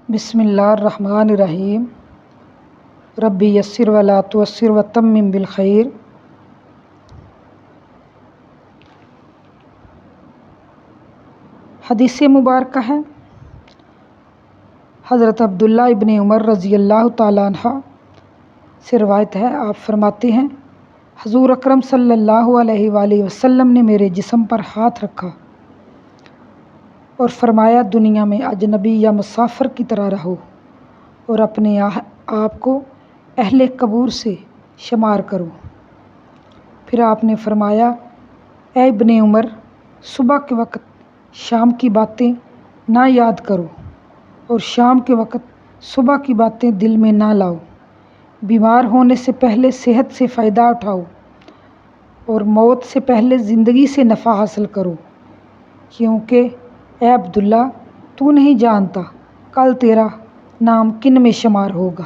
بسم اللہ الرحمن الرحیم ربی یسر ولا تعسر وتمم بالخیر۔ حدیث مبارکہ ہے حضرت عبداللہ ابن عمر رضی اللہ تعالیٰ عنہ سے روایت ہے، آپ فرماتے ہیں حضور اکرم صلی اللہ علیہ وآلہ وسلم نے میرے جسم پر ہاتھ رکھا اور فرمایا دنیا میں اجنبی یا مسافر کی طرح رہو اور اپنے آپ کو اہل قبور سے شمار کرو۔ پھر آپ نے فرمایا اے ابن عمر، صبح کے وقت شام کی باتیں نہ یاد کرو اور شام کے وقت صبح کی باتیں دل میں نہ لاؤ۔ بیمار ہونے سے پہلے صحت سے فائدہ اٹھاؤ اور موت سے پہلے زندگی سے نفع حاصل کرو، کیونکہ اے عبداللہ تو نہیں جانتا کل تیرا نام کن میں شمار ہوگا۔